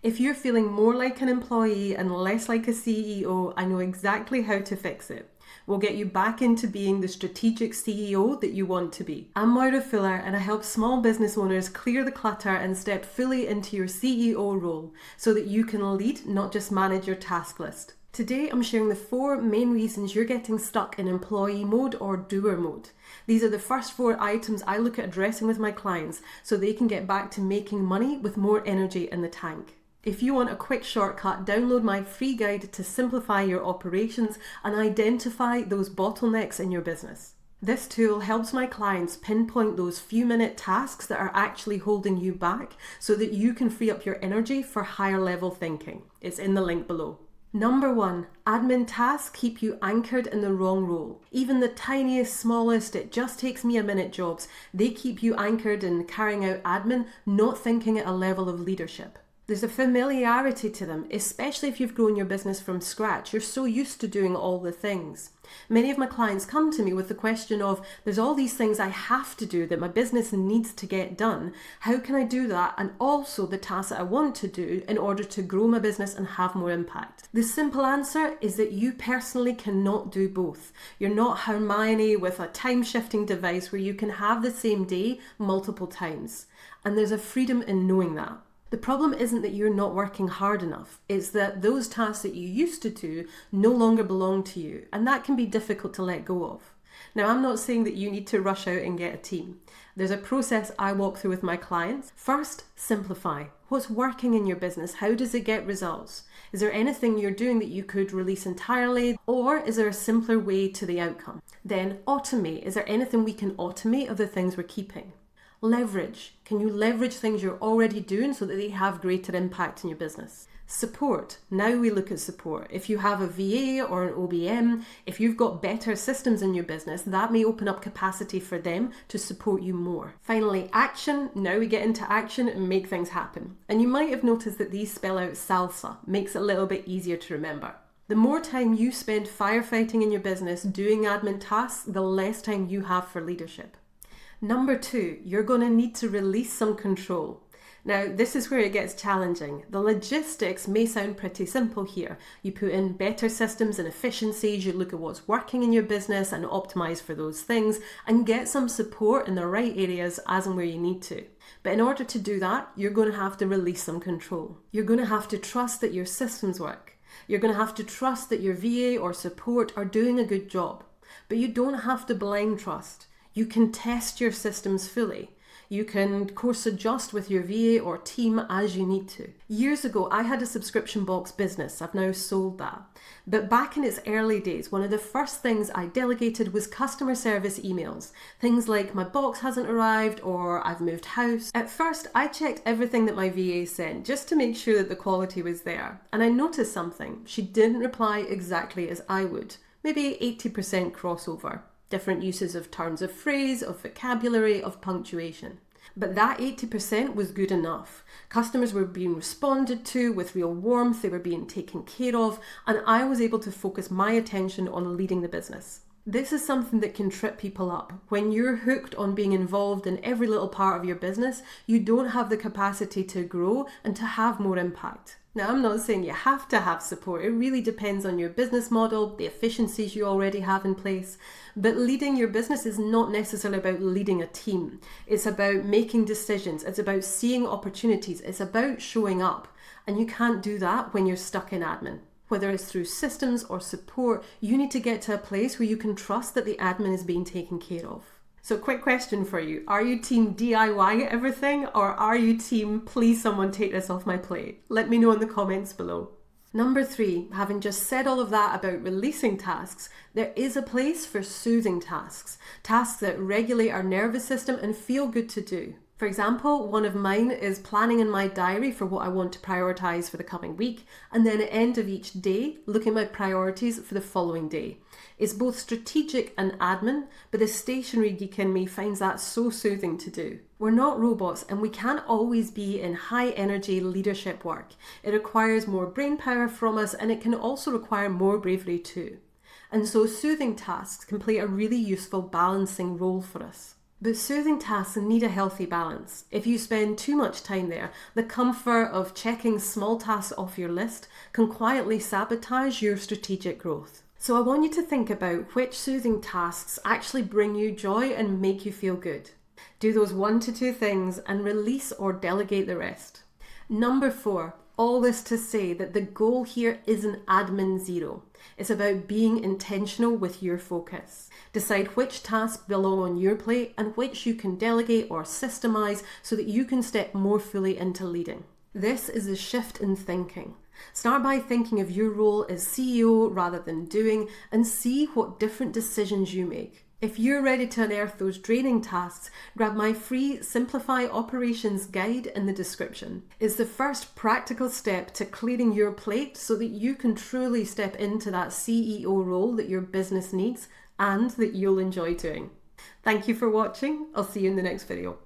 If you're feeling more like an employee and less like a CEO, I know exactly how to fix it. We'll get you back into being the strategic CEO that you want to be. I'm Moira Fuller and I help small business owners clear the clutter and step fully into your CEO role so that you can lead, not just manage your task list. Today I'm sharing the 4 main reasons you're getting stuck in employee mode or doer mode. These are the first 4 items I look at addressing with my clients so they can get back to making money with more energy in the tank. If you want a quick shortcut, download my free guide to simplify your operations and identify those bottlenecks in your business. This tool helps my clients pinpoint those few-minute tasks that are actually holding you back so that you can free up your energy for higher level thinking. It's in the link below. Number 1, admin tasks keep you anchored in the wrong role. Even the tiniest, smallest, it just takes me a minute jobs, they keep you anchored in carrying out admin, not thinking at a level of leadership. There's a familiarity to them, especially if you've grown your business from scratch. You're so used to doing all the things. Many of my clients come to me with the question of, there's all these things I have to do that my business needs to get done. How can I do that? And also the tasks that I want to do in order to grow my business and have more impact. The simple answer is that you personally cannot do both. You're not Hermione with a time-shifting device where you can have the same day multiple times. And there's a freedom in knowing that. The problem isn't that you're not working hard enough. It's that those tasks that you used to do no longer belong to you, and that can be difficult to let go of. Now, I'm not saying that you need to rush out and get a team. There's a process I walk through with my clients. First, simplify. What's working in your business? How does it get results? Is there anything you're doing that you could release entirely, or is there a simpler way to the outcome? Then, automate. Is there anything we can automate of the things we're keeping? Leverage. Can you leverage things you're already doing so that they have greater impact in your business? Support. Now we look at support. If you have a VA or an OBM, if you've got better systems in your business, that may open up capacity for them to support you more. Finally, action. Now we get into action and make things happen. And you might have noticed that these spell out SALSA. Makes it a little bit easier to remember. The more time you spend firefighting in your business doing admin tasks, the less time you have for leadership. Number 2, you're going to need to release some control. Now, this is where it gets challenging. The logistics may sound pretty simple here. You put in better systems and efficiencies, you look at what's working in your business and optimize for those things and get some support in the right areas as and where you need to. But in order to do that, you're going to have to release some control. You're going to have to trust that your systems work. You're going to have to trust that your VA or support are doing a good job. But you don't have to blind trust. You can test your systems fully. You can course adjust with your VA or team as you need to. Years ago, I had a subscription box business. I've now sold that. But back in its early days, one of the first things I delegated was customer service emails. Things like my box hasn't arrived or I've moved house. At first, I checked everything that my VA sent just to make sure that the quality was there. And I noticed something. She didn't reply exactly as I would. Maybe 80% crossover. Different uses of turns of phrase, of vocabulary, of punctuation. But that 80% was good enough. Customers were being responded to with real warmth, they were being taken care of, and I was able to focus my attention on leading the business. This is something that can trip people up. When you're hooked on being involved in every little part of your business, you don't have the capacity to grow and to have more impact. Now, I'm not saying you have to have support. It really depends on your business model, the efficiencies you already have in place. But leading your business is not necessarily about leading a team. It's about making decisions. It's about seeing opportunities. It's about showing up. And you can't do that when you're stuck in admin. Whether it's through systems or support, you need to get to a place where you can trust that the admin is being taken care of. So quick question for you. Are you team DIY everything or are you team please someone take this off my plate? Let me know in the comments below. Number 3, having just said all of that about releasing tasks, there is a place for soothing tasks. Tasks that regulate our nervous system and feel good to do. For example, one of mine is planning in my diary for what I want to prioritize for the coming week, and then at the end of each day, looking at my priorities for the following day. It's both strategic and admin, but the stationary geek in me finds that so soothing to do. We're not robots and we can't always be in high energy leadership work. It requires more brain power from us and it can also require more bravery too. And so soothing tasks can play a really useful balancing role for us. But soothing tasks need a healthy balance. If you spend too much time there, the comfort of checking small tasks off your list can quietly sabotage your strategic growth. So I want you to think about which soothing tasks actually bring you joy and make you feel good. Do those 1 to 2 things and release or delegate the rest. Number 4, all this to say that the goal here isn't admin zero. It's about being intentional with your focus. Decide which tasks belong on your plate and which you can delegate or systemize so that you can step more fully into leading. This is a shift in thinking. Start by thinking of your role as CEO rather than doing, and see what different decisions you make. If you're ready to unearth those draining tasks, grab my free Simplify Operations guide in the description. It's the first practical step to clearing your plate so that you can truly step into that CEO role that your business needs and that you'll enjoy doing. Thank you for watching. I'll see you in the next video.